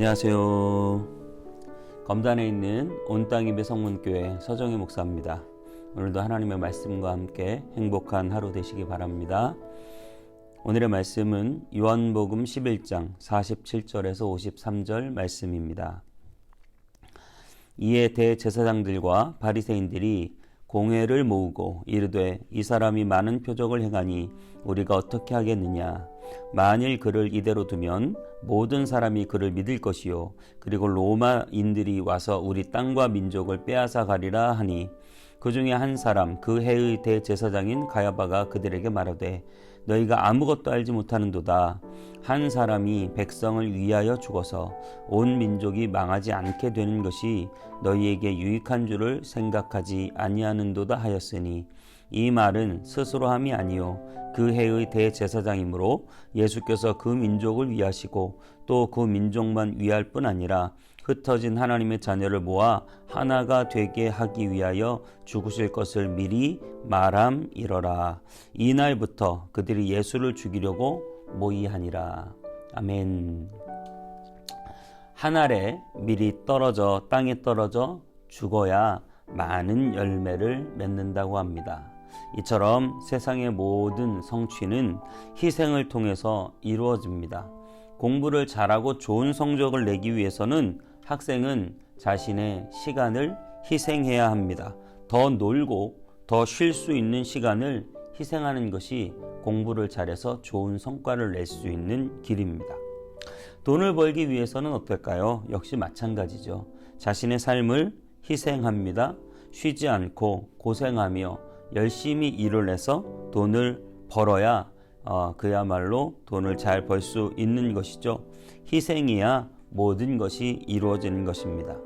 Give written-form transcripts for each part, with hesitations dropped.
안녕하세요. 검단에 있는 온땅입의 성문교회 서정희 목사입니다. 오늘도 하나님의 말씀과 함께 행복한 하루 되시기 바랍니다. 오늘의 말씀은 요한복음 11장 47절에서 53절 말씀입니다. 이에 대제사장들과 바리새인들이 공회를 모으고 이르되 이 사람이 많은 표적을 행하니 우리가 어떻게 하겠느냐. 만일 그를 이대로 두면 모든 사람이 그를 믿을 것이요 그리고 로마인들이 와서 우리 땅과 민족을 빼앗아 가리라 하니 그 중에 한 사람 그 해의 대제사장인 가야바가 그들에게 말하되 너희가 아무것도 알지 못하는도다. 한 사람이 백성을 위하여 죽어서 온 민족이 망하지 않게 되는 것이 너희에게 유익한 줄을 생각하지 아니하는도다 하였으니 이 말은 스스로 함이 아니요 그 해의 대제사장이므로 예수께서 그 민족을 위하시고 또 그 민족만 위할 뿐 아니라 흩어진 하나님의 자녀를 모아 하나가 되게 하기 위하여 죽으실 것을 미리 말함이러라. 이날부터 그들이 예수를 죽이려고 모의하니라. 아멘. 한 알에 미리 떨어져 땅에 떨어져 죽어야 많은 열매를 맺는다고 합니다. 이처럼 세상의 모든 성취는 희생을 통해서 이루어집니다. 공부를 잘하고 좋은 성적을 내기 위해서는 학생은 자신의 시간을 희생해야 합니다. 더 놀고 더 쉴 수 있는 시간을 희생하는 것이 공부를 잘해서 좋은 성과를 낼 수 있는 길입니다. 돈을 벌기 위해서는 어떨까요? 역시 마찬가지죠. 자신의 삶을 희생합니다. 쉬지 않고 고생하며 열심히 일을 해서 돈을 벌어야 그야말로 돈을 잘 벌 수 있는 것이죠. 희생이야 모든 것이 이루어지는 것입니다.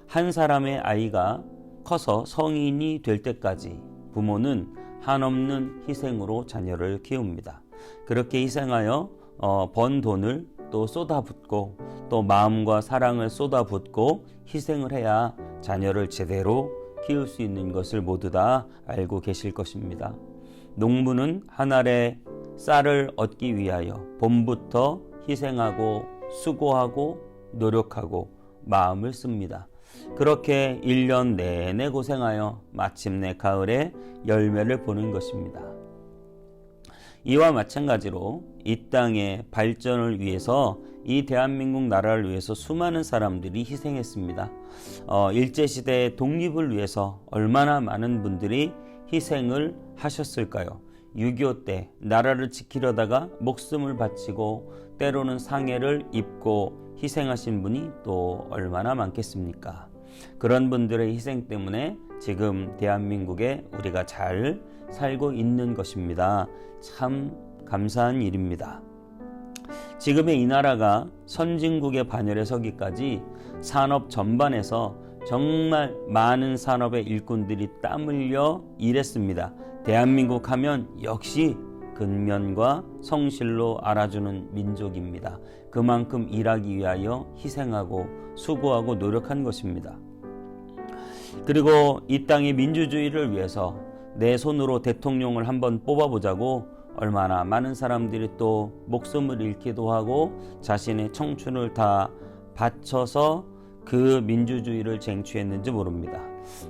한 사람의 아이가 커서 성인이 될 때까지 부모는 한없는 희생으로 자녀를 키웁니다. 그렇게 희생하여 번 돈을 또 쏟아붓고 또 마음과 사랑을 쏟아붓고 희생을 해야 자녀를 제대로 키울 수 있는 것을 모두 다 알고 계실 것입니다. 농부는 한 알의 쌀을 얻기 위하여 봄부터 희생하고 수고하고 노력하고 마음을 씁니다. 그렇게 1년 내내 고생하여 마침내 가을에 열매를 보는 것입니다. 이와 마찬가지로 이 땅의 발전을 위해서 이 대한민국 나라를 위해서 수많은 사람들이 희생했습니다. 일제시대의 독립을 위해서 얼마나 많은 분들이 희생을 하셨을까요? 6.25 때 나라를 지키려다가 목숨을 바치고 때로는 상해를 입고 희생하신 분이 또 얼마나 많겠습니까? 그런 분들의 희생 때문에 지금 대한민국에 우리가 잘 살고 있는 것입니다. 참 감사한 일입니다. 지금의 이 나라가 선진국의 반열에 서기까지 산업 전반에서 정말 많은 산업의 일꾼들이 땀 흘려 일했습니다. 대한민국 하면 역시 근면과 성실로 알아주는 민족입니다. 그만큼 일하기 위하여 희생하고 수고하고 노력한 것입니다. 그리고 이 땅의 민주주의를 위해서 내 손으로 대통령을 한번 뽑아보자고 얼마나 많은 사람들이 또 목숨을 잃기도 하고 자신의 청춘을 다 바쳐서 그 민주주의를 쟁취했는지 모릅니다.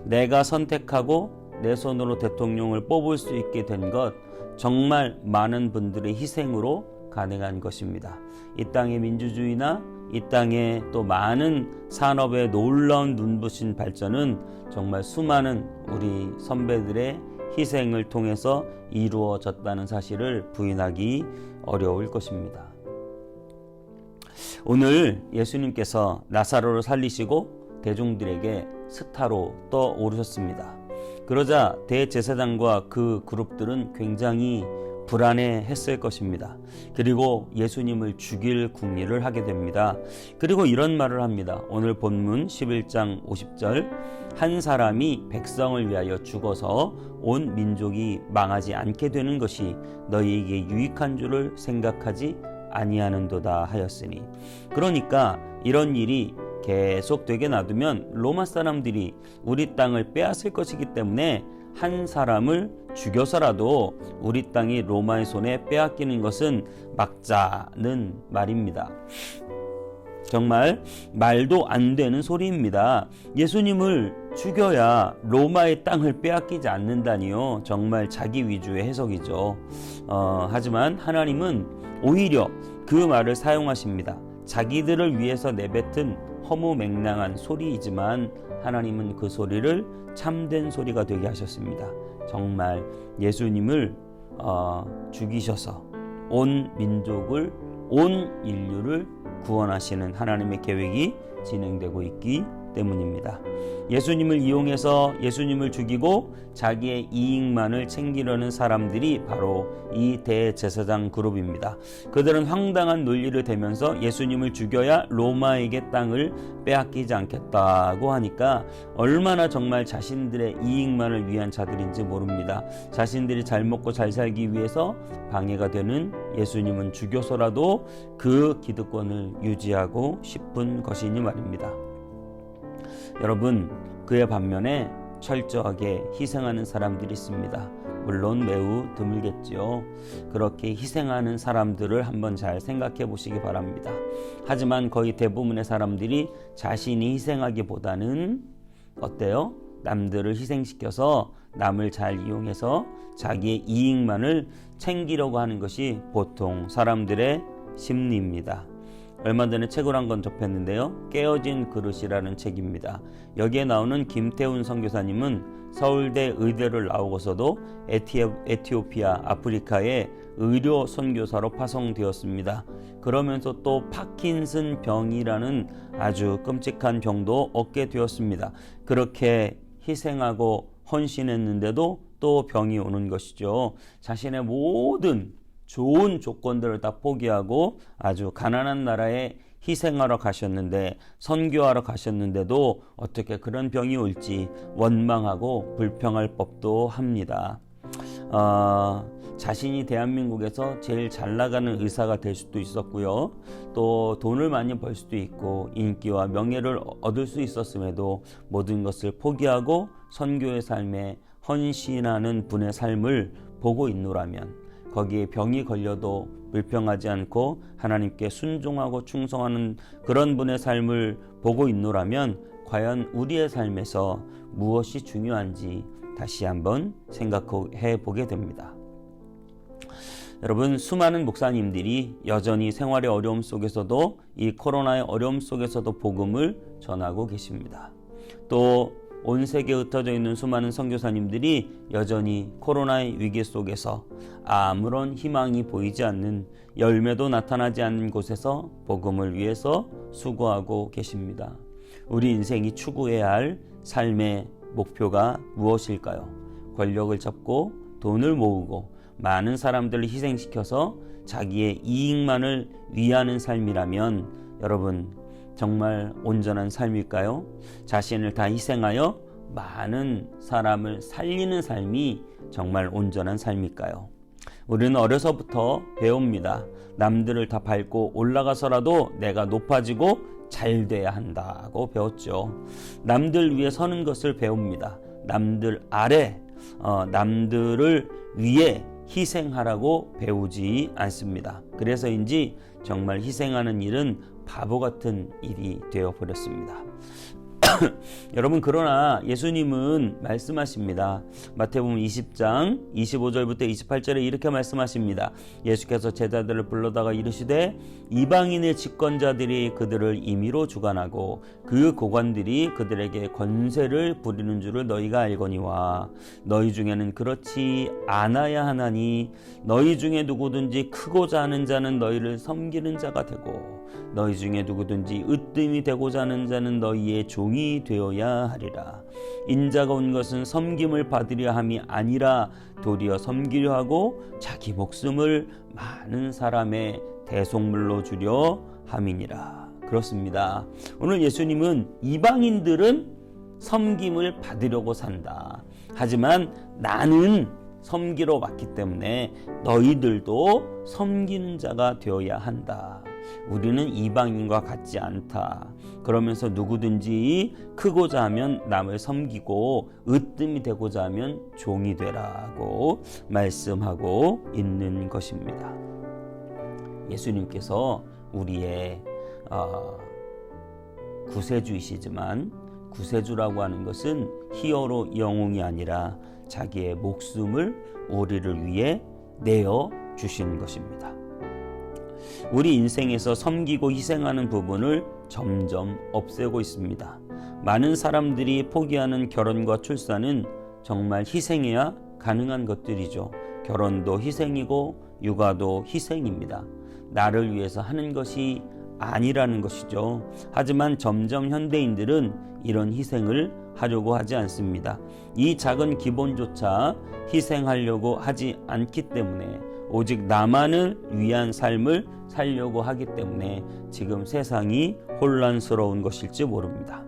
내가 선택하고 내 손으로 대통령을 뽑을 수 있게 된 것 정말 많은 분들의 희생으로 가능한 것입니다. 이 땅의 민주주의나 이 땅의 또 많은 산업의 놀라운 눈부신 발전은 정말 수많은 우리 선배들의 희생을 통해서 이루어졌다는 사실을 부인하기 어려울 것입니다. 오늘 예수님께서 나사로를 살리시고 대중들에게 스타로 떠오르셨습니다. 그러자 대제사장과 그 그룹들은 굉장히 불안해했을 것입니다. 그리고 예수님을 죽일 궁리를 하게 됩니다. 그리고 이런 말을 합니다. 오늘 본문 11장 50절 한 사람이 백성을 위하여 죽어서 온 민족이 망하지 않게 되는 것이 너희에게 유익한 줄을 생각하지 아니하는도다 하였으니, 그러니까 이런 일이 계속 되게 놔두면 로마 사람들이 우리 땅을 빼앗을 것이기 때문에 한 사람을 죽여서라도 우리 땅이 로마의 손에 빼앗기는 것은 막자는 말입니다. 정말 말도 안 되는 소리입니다. 예수님을 죽여야 로마의 땅을 빼앗기지 않는다니요. 정말 자기 위주의 해석이죠. 하지만 하나님은 오히려 그 말을 사용하십니다. 자기들을 위해서 내뱉은 허무맹랑한 소리이지만 하나님은 그 소리를 참된 소리가 되게 하셨습니다. 정말 예수님을 죽이셔서 온 민족을, 온 인류를 구원하시는 하나님의 계획이 진행되고 있기 때문입니다. 예수님을 이용해서 예수님을 죽이고 자기의 이익만을 챙기려는 사람들이 바로 이 대제사장 그룹입니다. 그들은 황당한 논리를 대면서 예수님을 죽여야 로마에게 땅을 빼앗기지 않겠다고 하니까 얼마나 정말 자신들의 이익만을 위한 자들인지 모릅니다. 자신들이 잘 먹고 잘 살기 위해서 방해가 되는 예수님은 죽여서라도 그 기득권을 유지하고 싶은 것이니 말입니다. 여러분, 그의 반면에 철저하게 희생하는 사람들이 있습니다. 물론 매우 드물겠지요. 그렇게 희생하는 사람들을 한번 잘 생각해 보시기 바랍니다. 하지만 거의 대부분의 사람들이 자신이 희생하기보다는 어때요? 남들을 희생시켜서 남을 잘 이용해서 자기의 이익만을 챙기려고 하는 것이 보통 사람들의 심리입니다. 얼마 전에 책을 한 권 접했는데요. 깨어진 그릇이라는 책입니다. 여기에 나오는 김태훈 선교사님은 서울대 의대를 나오고서도 에티오피아, 아프리카에 의료 선교사로 파송되었습니다. 그러면서 또 파킨슨 병이라는 아주 끔찍한 병도 얻게 되었습니다. 그렇게 희생하고 헌신했는데도 또 병이 오는 것이죠. 자신의 모든 좋은 조건들을 다 포기하고 아주 가난한 나라에 희생하러 가셨는데, 선교하러 가셨는데도 어떻게 그런 병이 올지 원망하고 불평할 법도 합니다. 자신이 대한민국에서 제일 잘 나가는 의사가 될 수도 있었고요. 또 돈을 많이 벌 수도 있고 인기와 명예를 얻을 수 있었음에도 모든 것을 포기하고 선교의 삶에 헌신하는 분의 삶을 보고 있노라면, 거기에 병이 걸려도 불평하지 않고 하나님께 순종하고 충성하는 그런 분의 삶을 보고 있노라면 과연 우리의 삶에서 무엇이 중요한지 다시 한번 생각해 보게 됩니다. 여러분, 수많은 목사님들이 여전히 생활의 어려움 속에서도 이 코로나의 어려움 속에서도 복음을 전하고 계십니다. 또 온 세계에 흩어져 있는 수많은 선교사님들이 여전히 코로나의 위기 속에서 아무런 희망이 보이지 않는, 열매도 나타나지 않는 곳에서 복음을 위해서 수고하고 계십니다. 우리 인생이 추구해야 할 삶의 목표가 무엇일까요? 권력을 잡고 돈을 모으고 많은 사람들을 희생시켜서 자기의 이익만을 위하는 삶이라면 여러분, 정말 온전한 삶일까요? 자신을 다 희생하여 많은 사람을 살리는 삶이 정말 온전한 삶일까요? 우리는 어려서부터 배웁니다. 남들을 다 밟고 올라가서라도 내가 높아지고 잘 돼야 한다고 배웠죠. 남들 위해 서는 것을 배웁니다. 남들 아래, 남들을 위해 희생하라고 배우지 않습니다. 그래서인지 정말 희생하는 일은 바보 같은 일이 되어버렸습니다. 여러분, 그러나 예수님은 말씀하십니다. 마태복음 20장 25절부터 28절에 이렇게 말씀하십니다. 예수께서 제자들을 불러다가 이르시되 이방인의 집권자들이 그들을 임의로 주관하고 그 고관들이 그들에게 권세를 부리는 줄을 너희가 알거니와 너희 중에는 그렇지 않아야 하나니 너희 중에 누구든지 크고자 하는 자는 너희를 섬기는 자가 되고 너희 중에 누구든지 으뜸이 되고자 하는 자는 너희의 종이 되어야 하리라. 인자가 온 것은 섬김을 받으려 함이 아니라 도리어 섬기려 하고 자기 목숨을 많은 사람의 대속물로 주려 함이니라. 그렇습니다. 오늘 예수님은 이방인들은 섬김을 받으려고 산다. 하지만 나는 섬기러 왔기 때문에 너희들도 섬기는 자가 되어야 한다. 우리는 이방인과 같지 않다. 그러면서 누구든지 크고자 하면 남을 섬기고 으뜸이 되고자 하면 종이 되라고 말씀하고 있는 것입니다. 예수님께서 우리의 구세주이시지만 구세주라고 하는 것은 히어로 영웅이 아니라 자기의 목숨을 우리를 위해 내어 주시는 것입니다. 우리 인생에서 섬기고 희생하는 부분을 점점 없애고 있습니다. 많은 사람들이 포기하는 결혼과 출산은 정말 희생해야 가능한 것들이죠. 결혼도 희생이고 육아도 희생입니다. 나를 위해서 하는 것이 아니라는 것이죠. 하지만 점점 현대인들은 이런 희생을 하려고 하지 않습니다. 이 작은 기본조차 희생하려고 하지 않기 때문에 오직 나만을 위한 삶을 살려고 하기 때문에 지금 세상이 혼란스러운 것일지 모릅니다.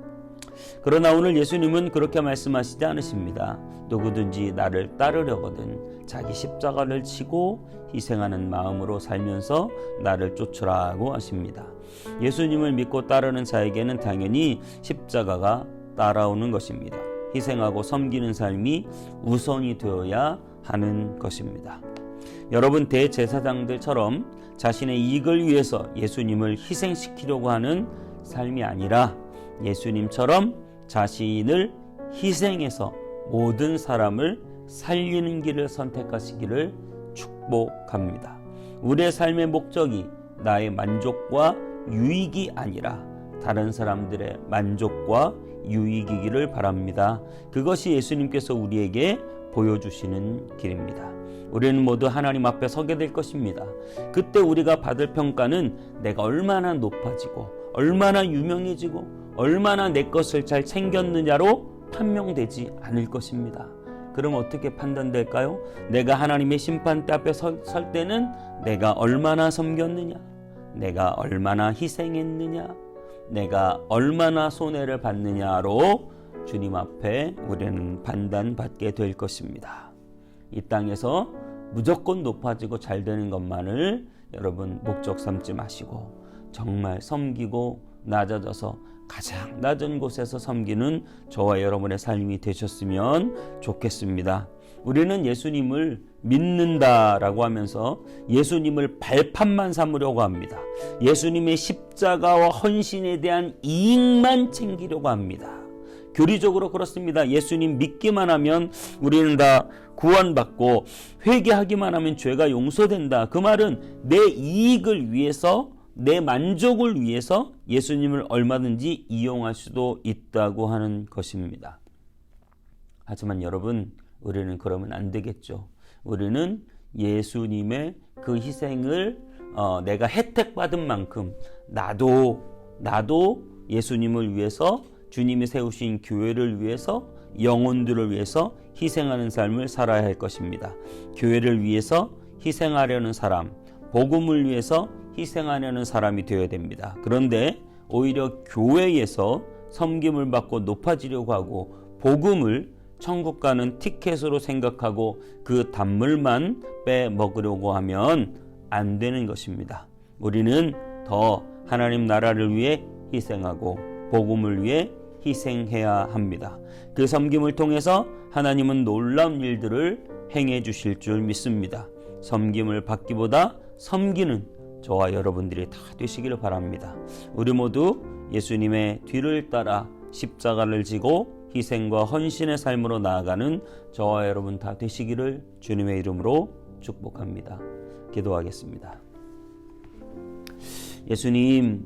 그러나 오늘 예수님은 그렇게 말씀하시지 않으십니다. 누구든지 나를 따르려거든 자기 십자가를 지고 희생하는 마음으로 살면서 나를 쫓으라고 하십니다. 예수님을 믿고 따르는 자에게는 당연히 십자가가 따라오는 것입니다. 희생하고 섬기는 삶이 우선이 되어야 하는 것입니다. 여러분, 대제사장들처럼 자신의 이익을 위해서 예수님을 희생시키려고 하는 삶이 아니라 예수님처럼 자신을 희생해서 모든 사람을 살리는 길을 선택하시기를 축복합니다. 우리의 삶의 목적이 나의 만족과 유익이 아니라 다른 사람들의 만족과 유익이기를 바랍니다. 그것이 예수님께서 우리에게 보여주시는 길입니다. 우리는 모두 하나님 앞에 서게 될 것입니다. 그때 우리가 받을 평가는 내가 얼마나 높아지고 얼마나 유명해지고 얼마나 내 것을 잘 챙겼느냐로 판명되지 않을 것입니다. 그럼 어떻게 판단될까요? 내가 하나님의 심판대 앞에 설 때는 내가 얼마나 섬겼느냐, 내가 얼마나 희생했느냐, 내가 얼마나 손해를 봤느냐로 주님 앞에 우리는 판단받게 될 것입니다. 이 땅에서 무조건 높아지고 잘 되는 것만을 여러분 목적 삼지 마시고 정말 섬기고 낮아져서 가장 낮은 곳에서 섬기는 저와 여러분의 삶이 되셨으면 좋겠습니다. 우리는 예수님을 믿는다라고 하면서 예수님을 발판만 삼으려고 합니다. 예수님의 십자가와 헌신에 대한 이익만 챙기려고 합니다. 교리적으로 그렇습니다. 예수님 믿기만 하면 우리는 다 구원받고 회개하기만 하면 죄가 용서된다. 그 말은 내 이익을 위해서 내 만족을 위해서 예수님을 얼마든지 이용할 수도 있다고 하는 것입니다. 하지만 여러분, 우리는 그러면 안 되겠죠. 우리는 예수님의 그 희생을 내가 혜택받은 만큼 나도 예수님을 위해서 주님이 세우신 교회를 위해서 영혼들을 위해서 희생하는 삶을 살아야 할 것입니다. 교회를 위해서 희생하려는 사람, 복음을 위해서 희생하려는 사람이 되어야 됩니다. 그런데 오히려 교회에서 섬김을 받고 높아지려고 하고 복음을 천국 가는 티켓으로 생각하고 그 단물만 빼먹으려고 하면 안 되는 것입니다. 우리는 더 하나님 나라를 위해 희생하고 복음을 위해 희생해야 합니다. 그 섬김을 통해서 하나님은 놀라운 일들을 행해 주실 줄 믿습니다. 섬김을 받기보다 섬기는 저와 여러분들이 다 되시기를 바랍니다. 우리 모두 예수님의 뒤를 따라 십자가를 지고 희생과 헌신의 삶으로 나아가는 저와 여러분 다 되시기를 주님의 이름으로 축복합니다. 기도하겠습니다. 예수님,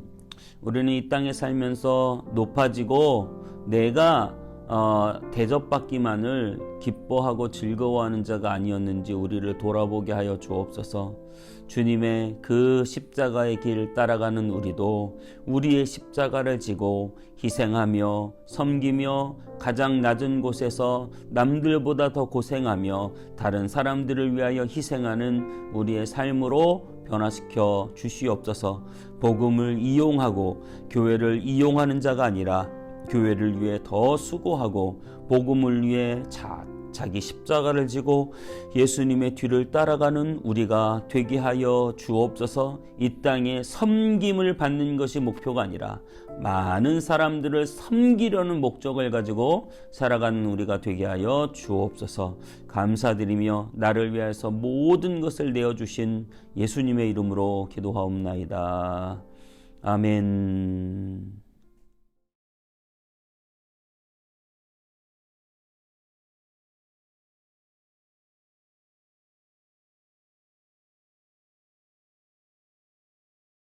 우리는 이 땅에 살면서 높아지고 내가 대접받기만을 기뻐하고 즐거워하는 자가 아니었는지 우리를 돌아보게 하여 주옵소서. 주님의 그 십자가의 길을 따라가는 우리도 우리의 십자가를 지고 희생하며 섬기며 가장 낮은 곳에서 남들보다 더 고생하며 다른 사람들을 위하여 희생하는 우리의 삶으로 변화시켜 주시옵소서. 복음을 이용하고 교회를 이용하는 자가 아니라 교회를 위해 더 수고하고 복음을 위해 자기 십자가를 지고 예수님의 뒤를 따라가는 우리가 되게 하여 주옵소서. 이 땅에 섬김을 받는 것이 목표가 아니라 많은 사람들을 섬기려는 목적을 가지고 살아가는 우리가 되게 하여 주옵소서. 감사드리며 나를 위해서 모든 것을 내어주신 예수님의 이름으로 기도하옵나이다. 아멘.